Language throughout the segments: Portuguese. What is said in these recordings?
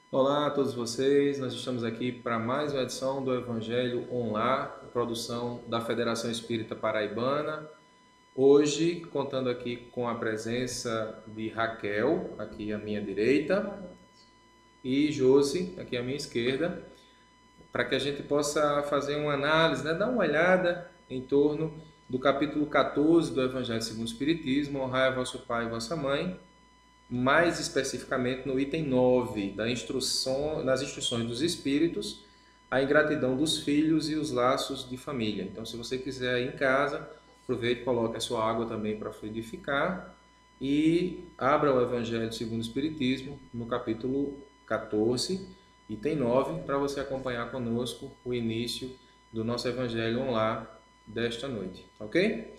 Olá a todos vocês, nós estamos aqui para mais uma edição do Evangelho Online, produção da Federação Espírita Paraibana. Hoje, contando aqui com a presença de Raquel, aqui à minha direita, e Josi, aqui à minha esquerda, para que a gente possa fazer uma análise, dar uma olhada em torno do capítulo 14 do Evangelho segundo o Espiritismo, honrai a vosso pai e vossa mãe, mais especificamente no item 9 das instruções dos espíritos, a ingratidão dos filhos e os laços de família. Então, se você quiser ir em casa, aproveite e coloque a sua água também para fluidificar e abra o Evangelho segundo o Espiritismo, no capítulo 14, item 9, para você acompanhar conosco o início do nosso Evangelho online desta noite, ok?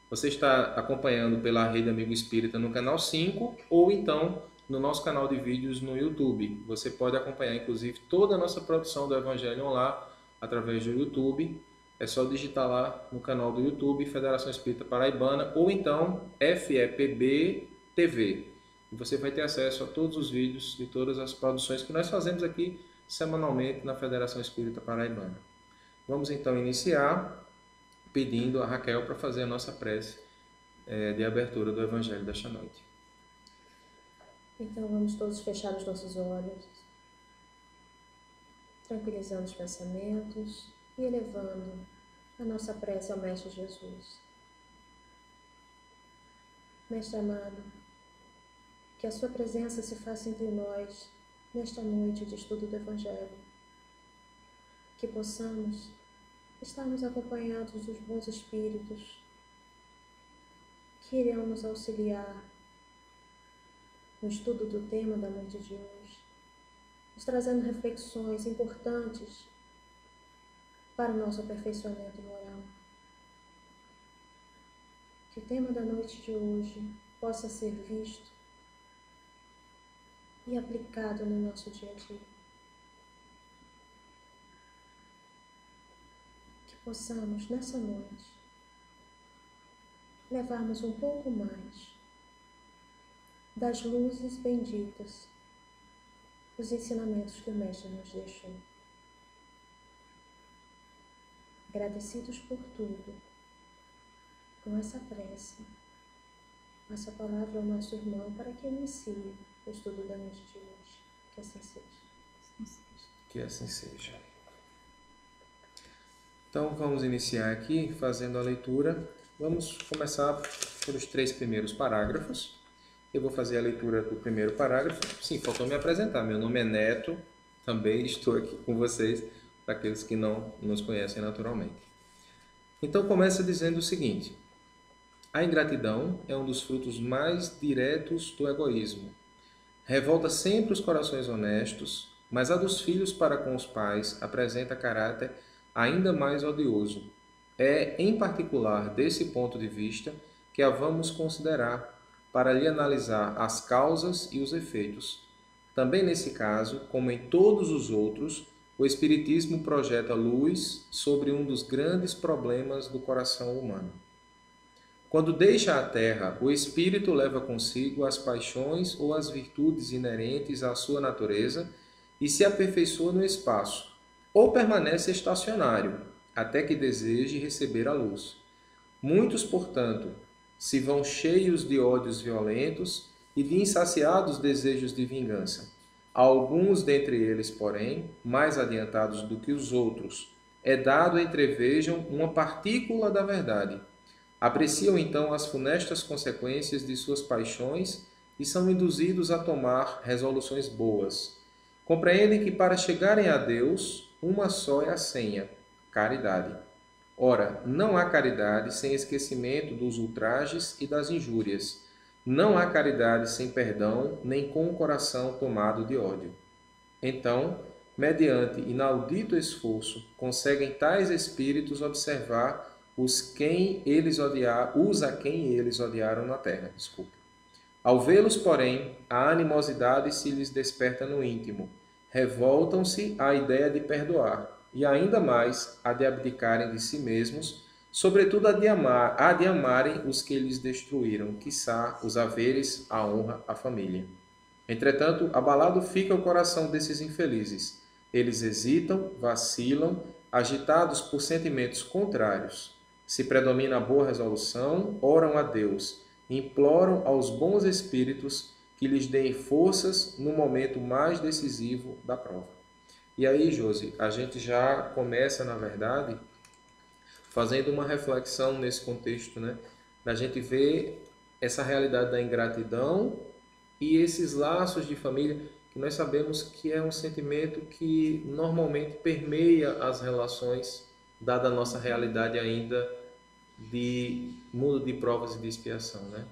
Você está acompanhando pela Rede Amigo Espírita no canal 5 ou então no nosso canal de vídeos no YouTube. Você pode acompanhar, inclusive, toda a nossa produção do Evangelho Online através do YouTube. É só digitar lá no canal do YouTube Federação Espírita Paraibana ou então FEPB TV. E você vai ter acesso a todos os vídeos de todas as produções que nós fazemos aqui semanalmente na Federação Espírita Paraibana. Vamos então iniciar pedindo a Raquel para fazer a nossa prece de abertura do Evangelho desta noite. Então vamos todos fechar os nossos olhos, tranquilizando os pensamentos e elevando a nossa prece ao Mestre Jesus. Mestre amado, que a sua presença se faça entre nós nesta noite de estudo do Evangelho, que possamos estarmos acompanhados dos bons espíritos que irão nos auxiliar no estudo do tema da noite de hoje, nos trazendo reflexões importantes para o nosso aperfeiçoamento moral. Que o tema da noite de hoje possa ser visto e aplicado no nosso dia a dia. Que possamos, nessa noite, levarmos um pouco mais das luzes benditas dos ensinamentos que o Mestre nos deixou. Agradecidos por tudo, com essa prece, essa palavra ao nosso irmão para que inicie o estudo da noite de hoje. Que assim seja. Que assim seja. Então vamos iniciar aqui fazendo a leitura. Vamos começar pelos 3 primeiros parágrafos. Eu vou fazer a leitura do primeiro parágrafo. Sim, faltou me apresentar. Meu nome é Neto, também estou aqui com vocês, para aqueles que não nos conhecem naturalmente. Então começa dizendo o seguinte: a ingratidão é um dos frutos mais diretos do egoísmo. Revolta sempre os corações honestos, mas a dos filhos para com os pais apresenta caráter ainda mais odioso. É, em particular, desse ponto de vista que a vamos considerar para lhe analisar as causas e os efeitos. Também nesse caso, como em todos os outros, o Espiritismo projeta luz sobre um dos grandes problemas do coração humano. Quando deixa a terra, o espírito leva consigo as paixões ou as virtudes inerentes à sua natureza e se aperfeiçoa no espaço, ou permanece estacionário, até que deseje receber a luz. Muitos, portanto, se vão cheios de ódios violentos e de insaciados desejos de vingança. Alguns dentre eles, porém, mais adiantados do que os outros, é dado entrevejam uma partícula da verdade. Apreciam então as funestas consequências de suas paixões e são induzidos a tomar resoluções boas. Compreendem que para chegarem a Deus, uma só é a senha: caridade. Ora, não há caridade sem esquecimento dos ultrajes e das injúrias. Não há caridade sem perdão, nem com o coração tomado de ódio. Então, mediante inaudito esforço, conseguem tais espíritos observar os a quem eles odiaram na terra. Ao vê-los, porém, a animosidade se lhes desperta no íntimo. Revoltam-se à ideia de perdoar, e ainda mais a de abdicarem de si mesmos, sobretudo a de amarem os que lhes destruíram, quiçá os haveres, a honra, a família. Entretanto, abalado fica o coração desses infelizes. Eles hesitam, vacilam, agitados por sentimentos contrários. Se predomina a boa resolução, oram a Deus, imploram aos bons espíritos que lhes deem forças no momento mais decisivo da prova. E aí, Josi, a gente já começa, na verdade, fazendo uma reflexão nesse contexto, né? Da gente ver essa realidade da ingratidão e esses laços de família que nós sabemos que é um sentimento que normalmente permeia as relações, dada a nossa realidade ainda de mundo de provas e de expiação, né?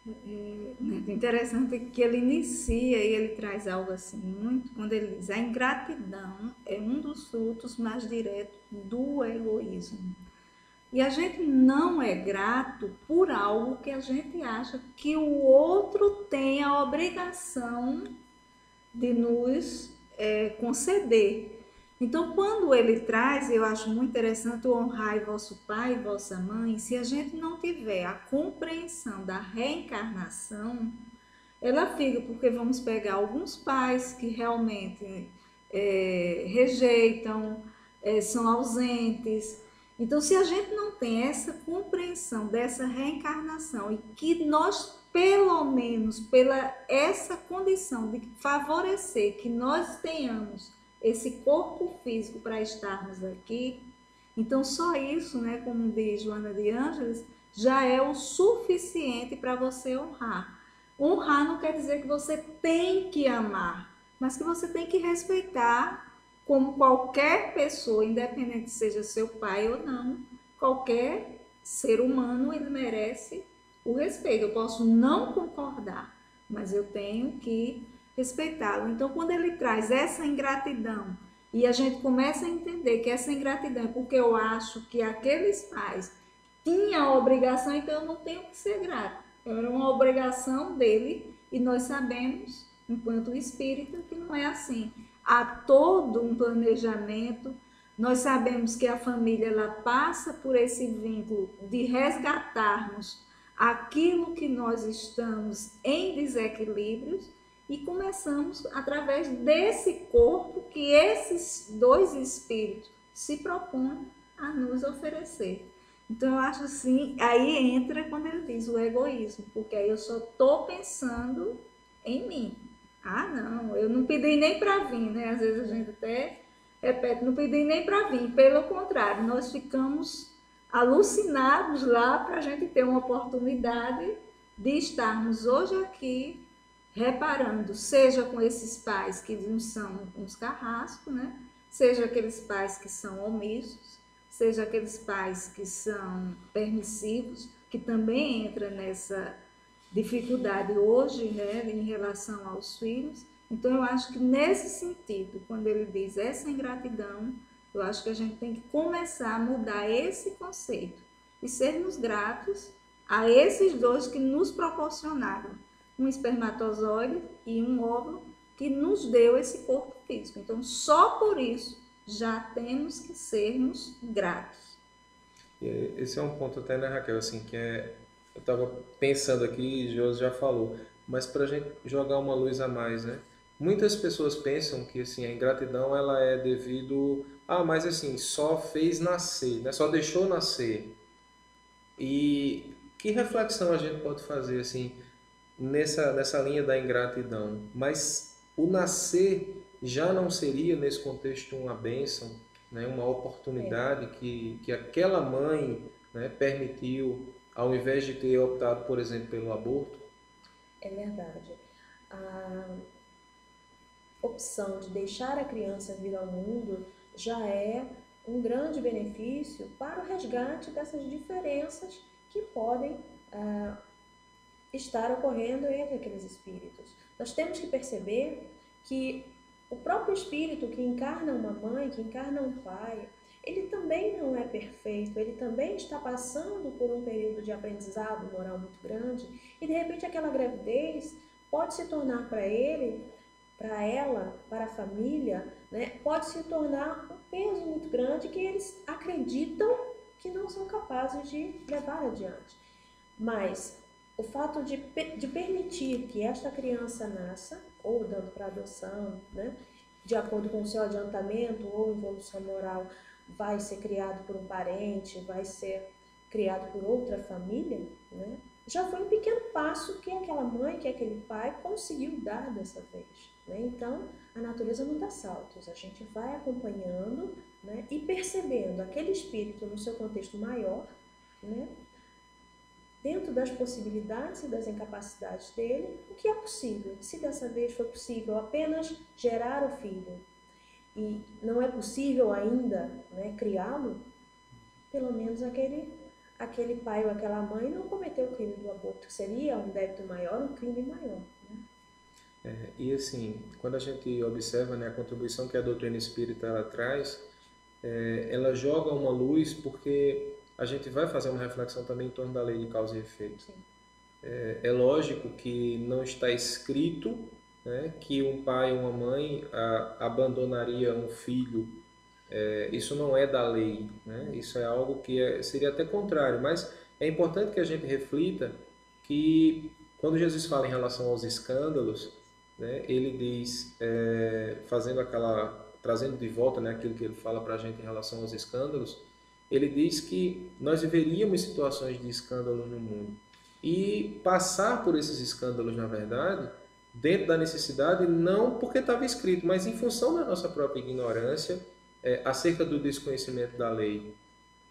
É interessante que ele inicia e ele traz algo assim muito, quando ele diz a ingratidão é um dos frutos mais diretos do egoísmo. E a gente não é grato por algo que a gente acha que o outro tem a obrigação de nos conceder. Então, quando ele traz, eu acho muito interessante o honrai vosso pai e vossa mãe, se a gente não tiver a compreensão da reencarnação, ela fica, porque vamos pegar alguns pais que realmente rejeitam, são ausentes. Então, se a gente não tem essa compreensão dessa reencarnação e que nós, pelo menos, pela essa condição de favorecer que nós tenhamos esse corpo físico para estarmos aqui, então só isso, né, como diz Joana de Ângeles, já é o suficiente para você honrar. Honrar não quer dizer que você tem que amar, mas que você tem que respeitar como qualquer pessoa, independente seja seu pai ou não, qualquer ser humano, ele merece o respeito. Eu posso não concordar, mas eu tenho que respeitá-lo. Então, quando ele traz essa ingratidão e a gente começa a entender que essa ingratidão é porque eu acho que aqueles pais tinham a obrigação, então eu não tenho que ser grato. Era uma obrigação dele e nós sabemos, enquanto espírita, que não é assim. Há todo um planejamento. Nós sabemos que a família ela passa por esse vínculo de resgatarmos aquilo que nós estamos em desequilíbrios e começamos através desse corpo que esses dois espíritos se propõem a nos oferecer. Então eu acho assim, aí entra quando ele diz o egoísmo, porque aí eu só estou pensando em mim. Ah, não, eu não pedi nem para vir, né? Às vezes a gente até repete, não pedi nem para vir. Pelo contrário, nós ficamos alucinados lá para a gente ter uma oportunidade de estarmos hoje aqui reparando, seja com esses pais que não são uns carrascos, né? Seja aqueles pais que são omissos, seja aqueles pais que são permissivos, que também entra nessa dificuldade hoje, né, em relação aos filhos. Então, eu acho que nesse sentido, quando ele diz essa ingratidão, eu acho que a gente tem que começar a mudar esse conceito e sermos gratos a esses dois que nos proporcionaram um espermatozoide e um óvulo que nos deu esse corpo físico. Então, só por isso já temos que sermos gratos. E esse é um ponto até, né, Raquel, assim, eu estava pensando aqui, Josi já falou, mas para a gente jogar uma luz a mais, né? Muitas pessoas pensam que assim, a ingratidão ela é devido, mas assim, só fez nascer, né? Só deixou nascer. E que reflexão a gente pode fazer assim nessa linha da ingratidão? Mas o nascer já não seria nesse contexto uma bênção, né? Uma oportunidade que aquela mãe, né, permitiu, ao invés de ter optado, por exemplo, pelo aborto? É verdade. A opção de deixar a criança vir ao mundo já é um grande benefício para o resgate dessas diferenças que podem estar ocorrendo entre aqueles espíritos. Nós temos que perceber que o próprio espírito que encarna uma mãe, que encarna um pai, ele também não é perfeito, ele também está passando por um período de aprendizado moral muito grande e de repente aquela gravidez pode se tornar para ele, para ela, para a família, né, pode se tornar um peso muito grande que eles acreditam que não são capazes de levar adiante. Mas o fato de permitir que esta criança nasça ou dando para adoção, né? De acordo com o seu adiantamento ou evolução moral, vai ser criado por um parente, vai ser criado por outra família, né? Já foi um pequeno passo que aquela mãe, que aquele pai conseguiu dar dessa vez, né? Então, a natureza não dá saltos, a gente vai acompanhando, né? E percebendo aquele espírito no seu contexto maior, né? Dentro das possibilidades e das incapacidades dele, o que é possível. Se dessa vez foi possível apenas gerar o filho e não é possível ainda, né, criá-lo, pelo menos aquele pai ou aquela mãe não cometeu o crime do aborto, que seria um débito maior, um crime maior. Né? E assim, quando a gente observa, né, a contribuição que a doutrina espírita ela traz, ela joga uma luz porque a gente vai fazer uma reflexão também em torno da lei de causa e efeito. É lógico que não está escrito, né, que um pai ou uma mãe abandonaria um filho. Isso não é da lei, né? Isso é algo que seria até contrário, mas é importante que a gente reflita que quando Jesus fala em relação aos escândalos, né, ele diz, trazendo de volta, né, aquilo que ele fala para a gente em relação aos escândalos, ele diz que nós viveríamos situações de escândalo no mundo. E passar por esses escândalos, na verdade, dentro da necessidade, não porque estava escrito, mas em função da nossa própria ignorância acerca do desconhecimento da lei.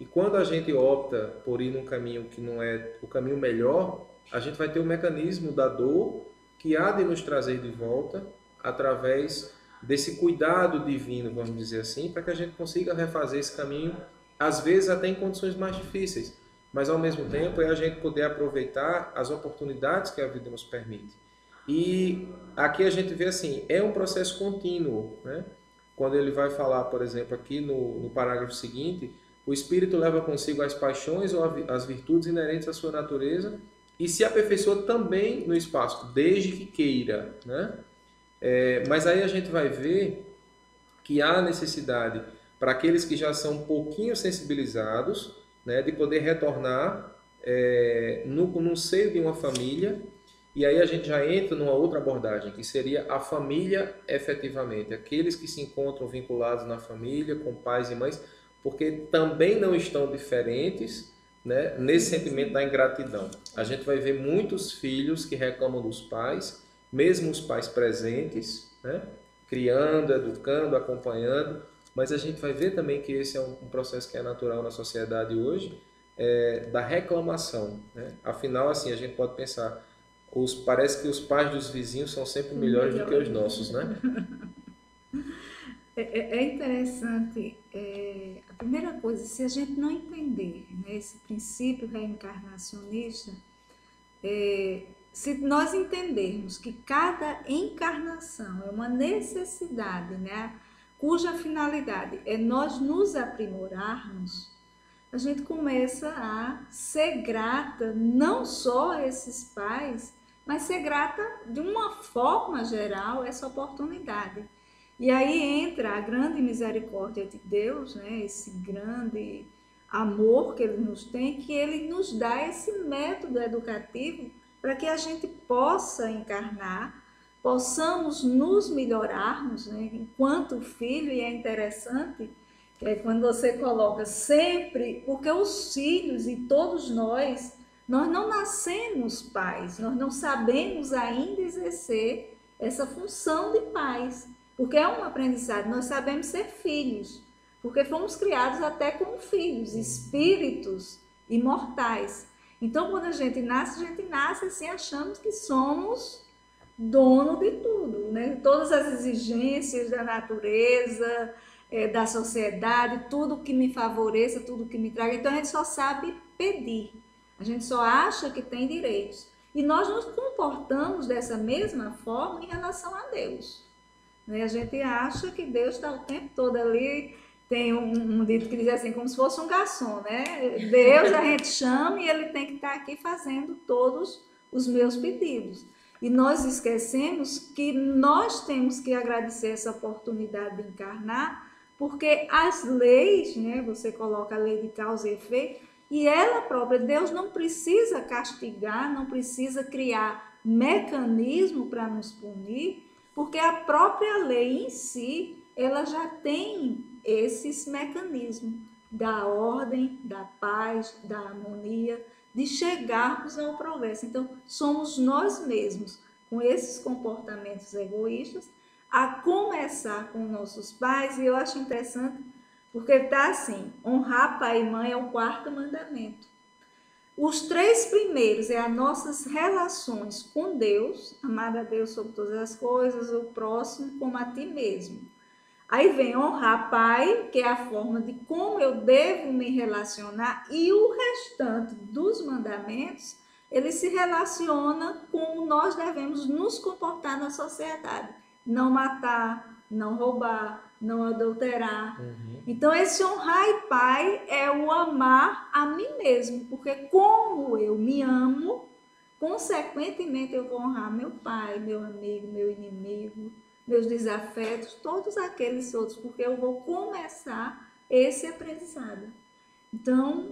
E quando a gente opta por ir num caminho que não é o caminho melhor, a gente vai ter o mecanismo da dor que há de nos trazer de volta através desse cuidado divino, vamos dizer assim, para que a gente consiga refazer esse caminho, às vezes até em condições mais difíceis, mas ao mesmo tempo é a gente poder aproveitar as oportunidades que a vida nos permite. E aqui a gente vê assim, é um processo contínuo, né? Quando ele vai falar, por exemplo, aqui no parágrafo seguinte, o espírito leva consigo as paixões ou as virtudes inerentes à sua natureza e se aperfeiçoa também no espaço, desde que queira, né? Mas aí a gente vai ver que há necessidade para aqueles que já são um pouquinho sensibilizados, né, de poder retornar no seio de uma família, e aí a gente já entra numa outra abordagem, que seria a família efetivamente, aqueles que se encontram vinculados na família, com pais e mães, porque também não estão diferentes, né, nesse sentimento da ingratidão. A gente vai ver muitos filhos que reclamam dos pais, mesmo os pais presentes, né, criando, educando, acompanhando, mas a gente vai ver também que esse é um processo que é natural na sociedade hoje, da reclamação, né? Afinal, assim, a gente pode pensar, parece que os pais dos vizinhos são sempre melhores do que os nossos, né? É interessante, a primeira coisa, se a gente não entender, né, esse princípio reencarnacionista, se nós entendermos que cada encarnação é uma necessidade, né, cuja finalidade é nós nos aprimorarmos, a gente começa a ser grata não só a esses pais, mas ser grata de uma forma geral a essa oportunidade. E aí entra a grande misericórdia de Deus, né, esse grande amor que Ele nos tem, que Ele nos dá esse método educativo para que a gente possa encarnar, possamos nos melhorarmos, né, enquanto filho. E é interessante quando você coloca sempre, porque os filhos e todos nós não nascemos pais, nós não sabemos ainda exercer essa função de pais, porque é um aprendizado, nós sabemos ser filhos, porque fomos criados até como filhos, espíritos imortais. Então, quando a gente nasce assim, achamos que somos dono de tudo, né? Todas as exigências da natureza, da sociedade, tudo que me favoreça, tudo que me traga. Então, a gente só sabe pedir, a gente só acha que tem direitos. E nós nos comportamos dessa mesma forma em relação a Deus. A gente acha que Deus está o tempo todo ali. Tem um dito que diz assim, como se fosse um garçom, né? Deus a gente chama e Ele tem que estar aqui fazendo todos os meus pedidos. E nós esquecemos que nós temos que agradecer essa oportunidade de encarnar, porque as leis, né? Você coloca a lei de causa e efeito, e ela própria, Deus não precisa castigar, não precisa criar mecanismo para nos punir, porque a própria lei em si, ela já tem esses mecanismos da ordem, da paz, da harmonia, de chegarmos ao progresso. Então, somos nós mesmos, com esses comportamentos egoístas, a começar com nossos pais, e eu acho interessante, porque está assim, honrar pai e mãe é o 4º mandamento. Os 3 primeiros é as nossas relações com Deus, amar a Deus sobre todas as coisas, o próximo como a ti mesmo. Aí vem honrar pai, que é a forma de como eu devo me relacionar, e o restante dos mandamentos, ele se relaciona com como nós devemos nos comportar na sociedade. Não matar, não roubar, não adulterar. Então, esse honrar pai é o amar a mim mesmo, porque como eu me amo, consequentemente eu vou honrar meu pai, meu amigo, meu inimigo, meus desafetos, todos aqueles outros, porque eu vou começar esse aprendizado. Então,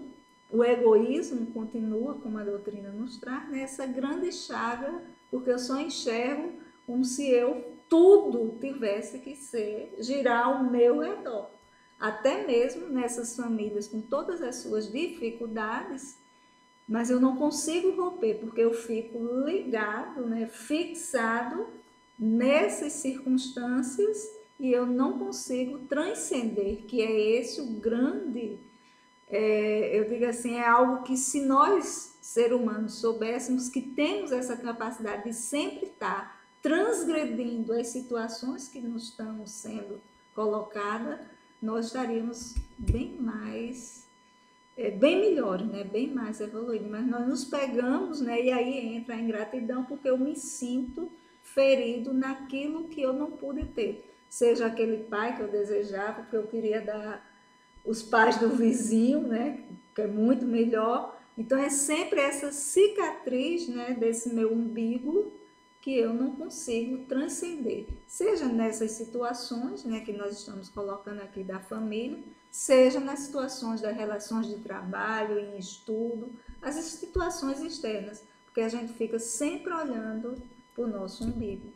o egoísmo continua, como a doutrina nos traz, nessa grande chaga, porque eu só enxergo como se eu tudo tivesse que girar ao meu redor. Até mesmo nessas famílias com todas as suas dificuldades, mas eu não consigo romper, porque eu fico ligado, fixado nessas circunstâncias e eu não consigo transcender, que é esse o grande, eu digo assim, é algo que se nós, ser humanos, soubéssemos que temos essa capacidade de sempre estar transgredindo as situações que nos estão sendo colocadas, nós estaríamos bem mais, bem melhores, bem mais evoluídos. Mas nós nos pegamos, e aí entra a ingratidão, porque eu me sinto ferido naquilo que eu não pude ter. Seja aquele pai que eu desejava, porque eu queria dar os pais do vizinho, que é muito melhor. Então é sempre essa cicatriz, desse meu umbigo que eu não consigo transcender. Seja nessas situações, que nós estamos colocando aqui da família, seja nas situações das relações de trabalho, em estudo, as situações externas, porque a gente fica sempre olhando para o nosso umbigo.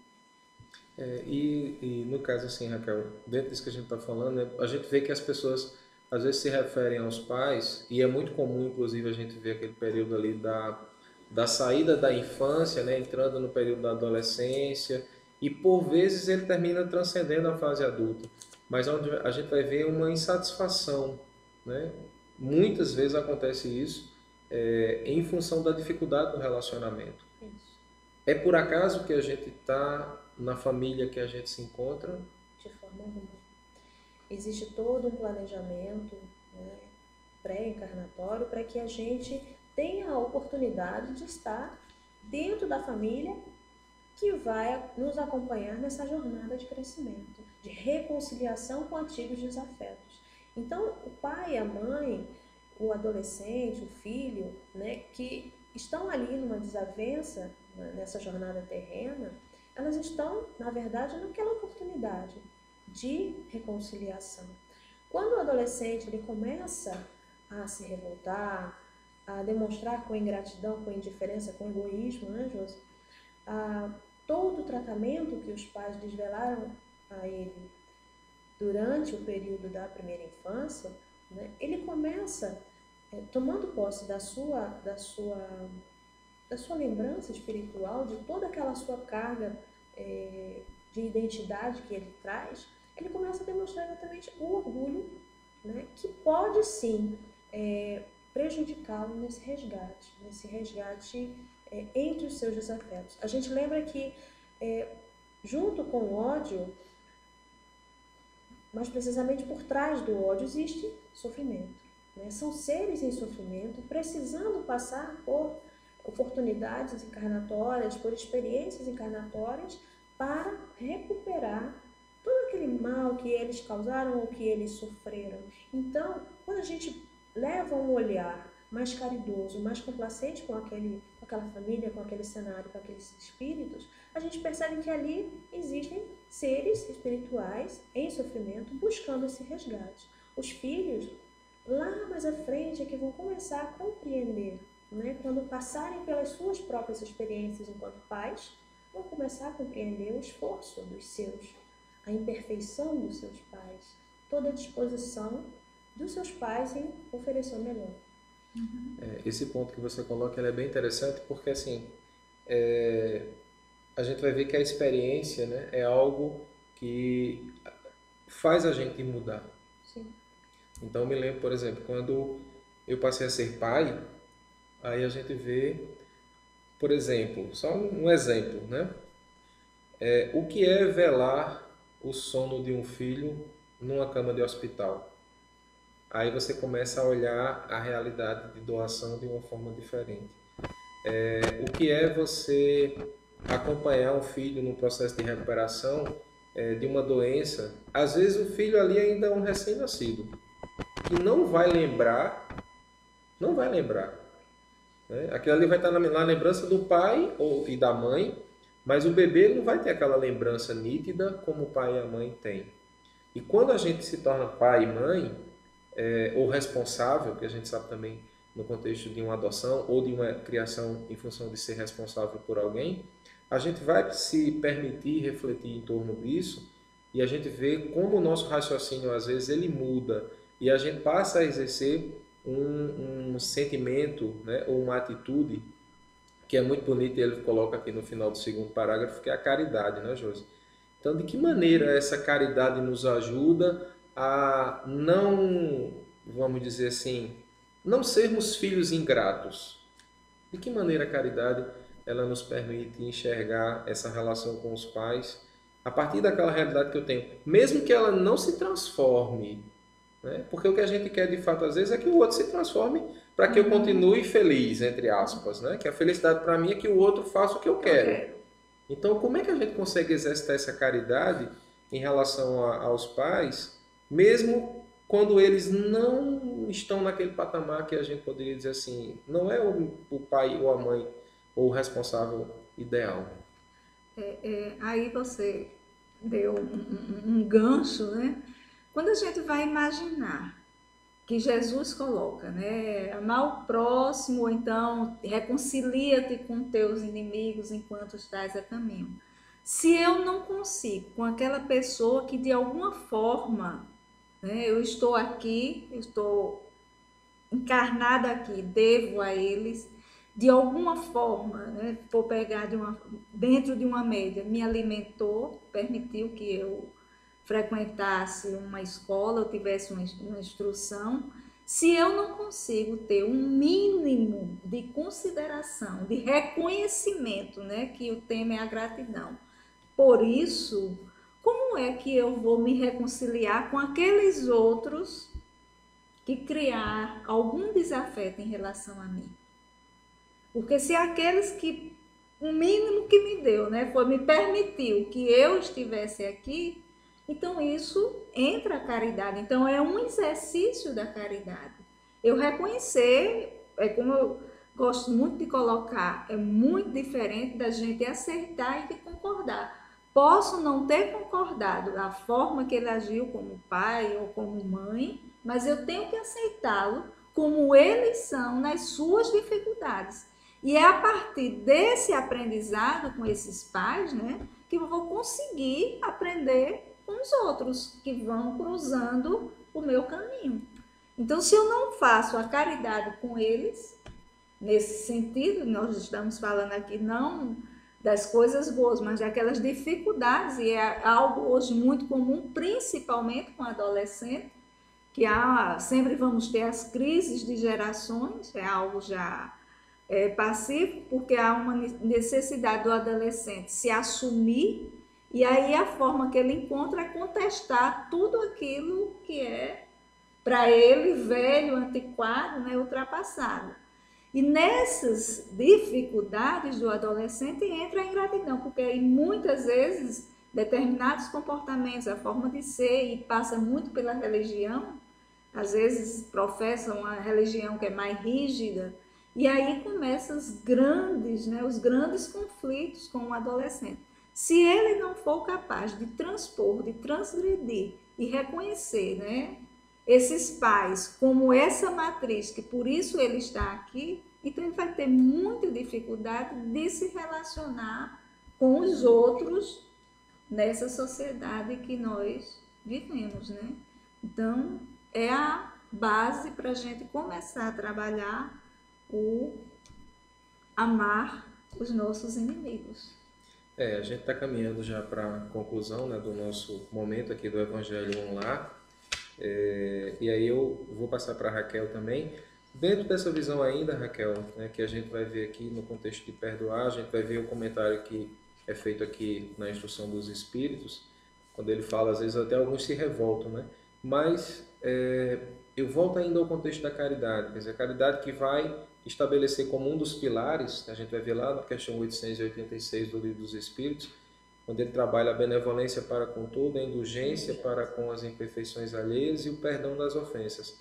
E no caso assim, Raquel, dentro disso que a gente está falando, a gente vê que as pessoas às vezes se referem aos pais, e é muito comum, inclusive, a gente ver aquele período ali da saída da infância, entrando no período da adolescência, e por vezes ele termina transcendendo a fase adulta, mas onde a gente vai ver uma insatisfação, Muitas vezes acontece isso em função da dificuldade do relacionamento. Isso. É por acaso que a gente está na família que a gente se encontra? De forma alguma. Existe todo um planejamento pré-encarnatório para que a gente tenha a oportunidade de estar dentro da família que vai nos acompanhar nessa jornada de crescimento, de reconciliação com antigos desafetos. Então, o pai, a mãe, o adolescente, o filho, que estão ali numa desavença, nessa jornada terrena, elas estão, na verdade, naquela oportunidade de reconciliação. Quando o adolescente ele começa a se revoltar, a demonstrar com ingratidão, com indiferença, com egoísmo, Josi? Todo o tratamento que os pais desvelaram a ele durante o período da primeira infância, ele começa, tomando posse da sua lembrança espiritual, de toda aquela sua carga de identidade que ele traz, ele começa a demonstrar exatamente o orgulho, que pode sim prejudicá-lo nesse resgate entre os seus desafetos. A gente lembra que junto com o ódio, mas precisamente por trás do ódio existe sofrimento. São seres em sofrimento, precisando passar por oportunidades encarnatórias, por experiências encarnatórias, para recuperar todo aquele mal que eles causaram ou que eles sofreram. Então, quando a gente leva um olhar mais caridoso, mais complacente com aquela família, com aquele cenário, com aqueles espíritos, a gente percebe que ali existem seres espirituais em sofrimento buscando esse resgate. Os filhos, lá mais à frente, é que vão começar a compreender, quando passarem pelas suas próprias experiências enquanto pais, vão começar a compreender o esforço dos seus, a imperfeição dos seus pais, toda a disposição dos seus pais em oferecer o melhor. Esse ponto que você coloca ele é bem interessante porque assim, a gente vai ver que a experiência, né, é algo que faz a gente mudar. Sim. Então eu me lembro, por exemplo, quando eu passei a ser pai, aí a gente vê, por exemplo, só um exemplo, né? O que é velar o sono de um filho numa cama de hospital? Aí você começa a olhar a realidade de doação de uma forma diferente. O que é você acompanhar um filho no processo de recuperação de uma doença? Às vezes o filho ali ainda é um recém-nascido, que não vai lembrar, né? Aquilo ali vai estar na lembrança do pai e da mãe, mas o bebê não vai ter aquela lembrança nítida como o pai e a mãe têm. E quando a gente se torna pai e mãe, ou responsável, que a gente sabe também no contexto de uma adoção ou de uma criação em função de ser responsável por alguém, a gente vai se permitir refletir em torno disso e a gente vê como o nosso raciocínio às vezes ele muda e a gente passa a exercer um sentimento, né, ou uma atitude que é muito bonita e ele coloca aqui no final do segundo parágrafo, que é a caridade, né, Josi? Então, de que maneira essa caridade nos ajuda a não, vamos dizer assim, não sermos filhos ingratos? De que maneira a caridade ela nos permite enxergar essa relação com os pais a partir daquela realidade que eu tenho, mesmo que ela não se transforme, né? Porque o que a gente quer de fato às vezes é que o outro se transforme para que eu continue feliz, entre aspas, né? Que a felicidade para mim é que o outro faça o que eu quero. Então, como é que a gente consegue exercitar essa caridade em relação aos pais, mesmo quando eles não estão naquele patamar que a gente poderia dizer assim, não é o pai ou a mãe ou o responsável ideal? Aí você deu um gancho, né? Quando a gente vai imaginar que Jesus coloca, né? Amar o próximo, ou então reconcilia-te com teus inimigos enquanto estás a caminho. Se eu não consigo com aquela pessoa que de alguma forma, né, eu estou aqui, eu estou encarnada aqui, devo a eles, de alguma forma, né, vou pegar dentro de uma média, me alimentou, permitiu que eu frequentasse uma escola, eu tivesse uma instrução. Se eu não consigo ter um mínimo de consideração, de reconhecimento, né, que o tema é a gratidão, por isso, como é que eu vou me reconciliar com aqueles outros que criar algum desafeto em relação a mim? Porque se aqueles que, o mínimo que me deu, né, me permitiu que eu estivesse aqui, então isso entra a caridade. Então é um exercício da caridade. Eu reconhecer, como eu gosto muito de colocar, é muito diferente da gente aceitar e de concordar. Posso não ter concordado da forma que ele agiu como pai ou como mãe, mas eu tenho que aceitá-lo como eles são nas suas dificuldades. E é a partir desse aprendizado com esses pais, né, que eu vou conseguir aprender com os outros que vão cruzando o meu caminho. Então, se eu não faço a caridade com eles, nesse sentido, nós estamos falando aqui não das coisas boas, mas daquelas dificuldades, e é algo hoje muito comum, principalmente com adolescente, que sempre vamos ter as crises de gerações, é algo já passivo, porque há uma necessidade do adolescente se assumir, e aí a forma que ele encontra é contestar tudo aquilo que é, para ele, velho, antiquado, né, ultrapassado. E nessas dificuldades do adolescente entra a ingratidão, porque aí muitas vezes determinados comportamentos, a forma de ser, e passa muito pela religião, às vezes professam uma religião que é mais rígida, e aí começam os grandes conflitos com o adolescente. Se ele não for capaz de transpor, de transgredir e reconhecer, né, esses pais como essa matriz, que por isso ele está aqui, então ele vai ter muita dificuldade de se relacionar com os outros nessa sociedade que nós vivemos, né? Então, é a base para a gente começar a trabalhar o amar os nossos inimigos. A gente está caminhando já para a conclusão, né, do nosso momento aqui do Evangelho Um Lar. E aí eu vou passar para a Raquel também. Dentro dessa visão ainda, Raquel, né, que a gente vai ver aqui no contexto de perdoar, a gente vai ver o comentário que é feito aqui na Instrução dos Espíritos, quando ele fala, às vezes até alguns se revoltam, né? Mas eu volto ainda ao contexto da caridade, quer dizer, a caridade que vai estabelecer como um dos pilares, a gente vai ver lá na questão 886 do Livro dos Espíritos, onde ele trabalha a benevolência para com tudo, a indulgência para com as imperfeições alheias e o perdão das ofensas.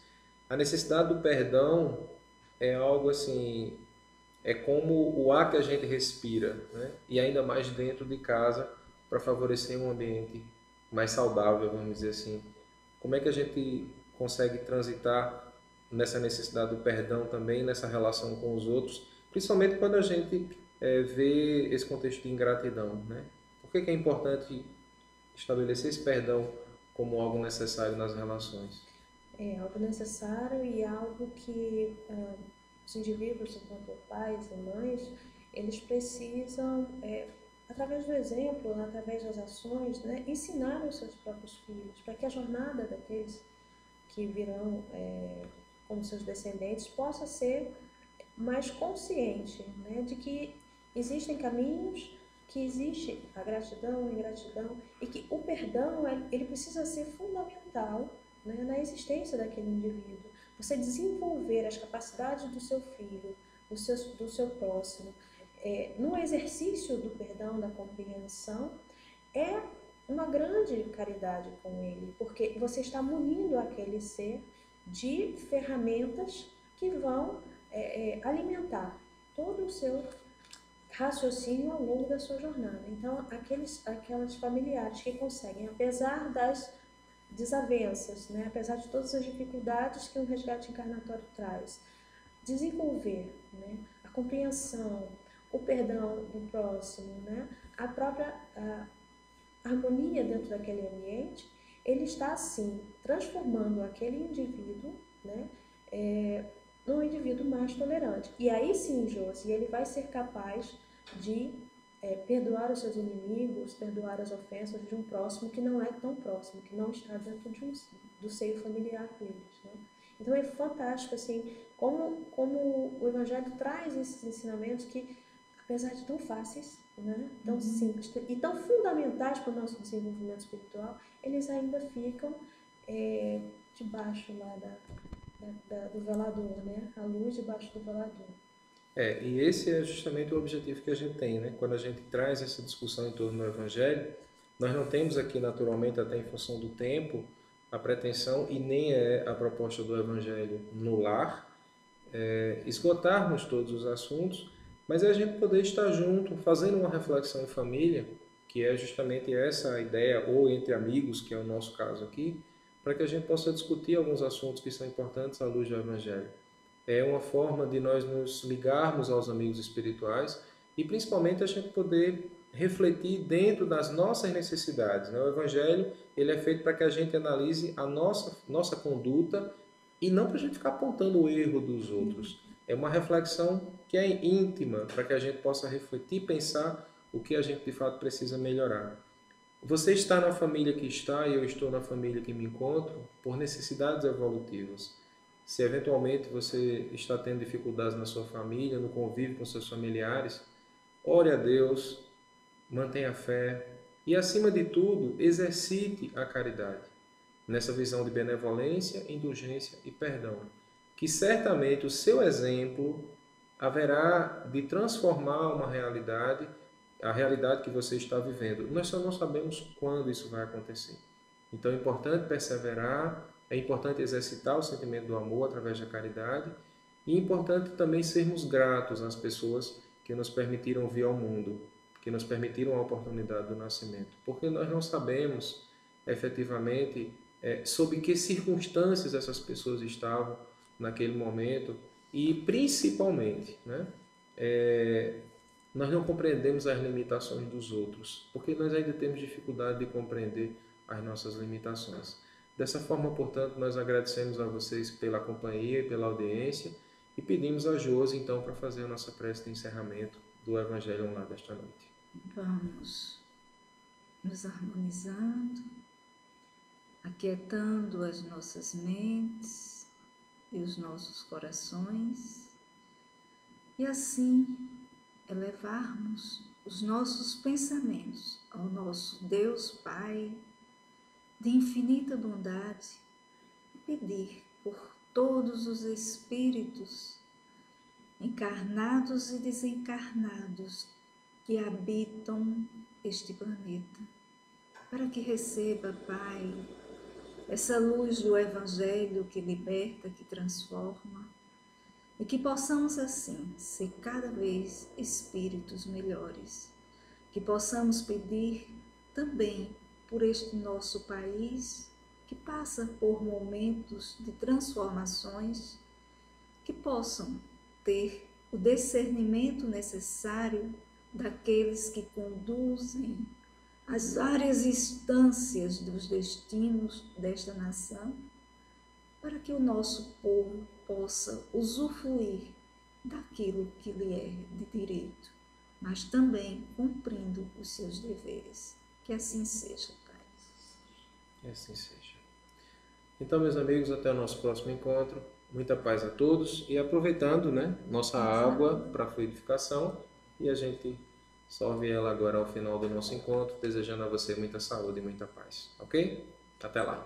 A necessidade do perdão é algo assim, é como o ar que a gente respira, né? E ainda mais dentro de casa, para favorecer um ambiente mais saudável, vamos dizer assim. Como é que a gente consegue transitar nessa necessidade do perdão também, nessa relação com os outros, principalmente quando a gente vê esse contexto de ingratidão, né? Por que é importante estabelecer esse perdão como algo necessário nas relações? É algo necessário e algo que os indivíduos, enquanto pais e mães, eles precisam, através do exemplo, através das ações, né, ensinar os seus próprios filhos, para que a jornada daqueles que virão como seus descendentes possa ser mais consciente, né, de que existem caminhos, que existe a gratidão, a ingratidão, e que o perdão ele precisa ser fundamental, né, na existência daquele indivíduo. Você desenvolver as capacidades do seu filho, do seu próximo, no exercício do perdão, da compreensão, é uma grande caridade com ele, porque você está munindo aquele ser de ferramentas que vão alimentar todo o seu raciocínio ao longo da sua jornada. Então, aquelas familiares que conseguem, apesar das desavenças, né, apesar de todas as dificuldades que um resgate encarnatório traz, desenvolver, né, a compreensão, o perdão do próximo, né, a própria harmonia dentro daquele ambiente, ele está, assim, transformando aquele indivíduo, né, num indivíduo mais tolerante. E aí sim, Josi, ele vai ser capaz de perdoar os seus inimigos, perdoar as ofensas de um próximo que não é tão próximo, que não está dentro do seio familiar deles, né? Então é fantástico, assim, como o Evangelho traz esses ensinamentos que, apesar de tão fáceis, né, tão simples e tão fundamentais para o nosso desenvolvimento espiritual, eles ainda ficam debaixo lá do velador, né? A luz debaixo do velador. E esse é justamente o objetivo que a gente tem, né? Quando a gente traz essa discussão em torno do Evangelho, nós não temos aqui, naturalmente, até em função do tempo, a pretensão, e nem é a proposta do Evangelho no lar, esgotarmos todos os assuntos, mas é a gente poder estar junto, fazendo uma reflexão em família, que é justamente essa a ideia, ou entre amigos, que é o nosso caso aqui, para que a gente possa discutir alguns assuntos que são importantes à luz do Evangelho. É uma forma de nós nos ligarmos aos amigos espirituais e principalmente a gente poder refletir dentro das nossas necessidades, né? O Evangelho ele é feito para que a gente analise a nossa conduta e não para a gente ficar apontando o erro dos outros. É uma reflexão que é íntima para que a gente possa refletir e pensar o que a gente de fato precisa melhorar. Você está na família que está e eu estou na família que me encontro por necessidades evolutivas. Se eventualmente você está tendo dificuldades na sua família, no convívio com seus familiares, ore a Deus, mantenha a fé e, acima de tudo, exercite a caridade, nessa visão de benevolência, indulgência e perdão, que certamente o seu exemplo haverá de transformar uma realidade, a realidade que você está vivendo. Nós só não sabemos quando isso vai acontecer. Então é importante perseverar, é importante exercitar o sentimento do amor através da caridade e é importante também sermos gratos às pessoas que nos permitiram vir ao mundo, que nos permitiram a oportunidade do nascimento, porque nós não sabemos efetivamente sob que circunstâncias essas pessoas estavam naquele momento e principalmente, né, nós não compreendemos as limitações dos outros, porque nós ainda temos dificuldade de compreender as nossas limitações. Dessa forma, portanto, nós agradecemos a vocês pela companhia e pela audiência e pedimos a Josi, então, para fazer a nossa prece de encerramento do Evangelho Online desta noite. Vamos nos harmonizando, aquietando as nossas mentes e os nossos corações e assim elevarmos os nossos pensamentos ao nosso Deus Pai de infinita bondade e pedir por todos os espíritos encarnados e desencarnados que habitam este planeta, para que receba, Pai, essa luz do Evangelho que liberta, que transforma, e que possamos assim ser cada vez espíritos melhores, que possamos pedir também por este nosso país que passa por momentos de transformações, que possam ter o discernimento necessário daqueles que conduzem as várias instâncias dos destinos desta nação, para que o nosso povo possa usufruir daquilo que lhe é de direito, mas também cumprindo os seus deveres. Que assim seja, Pai. Que assim seja. Então, meus amigos, até o nosso próximo encontro. Muita paz a todos e aproveitando, nossa água para fluidificação, e a gente sorve ela agora ao final do nosso encontro, desejando a você muita saúde e muita paz, ok? Até lá!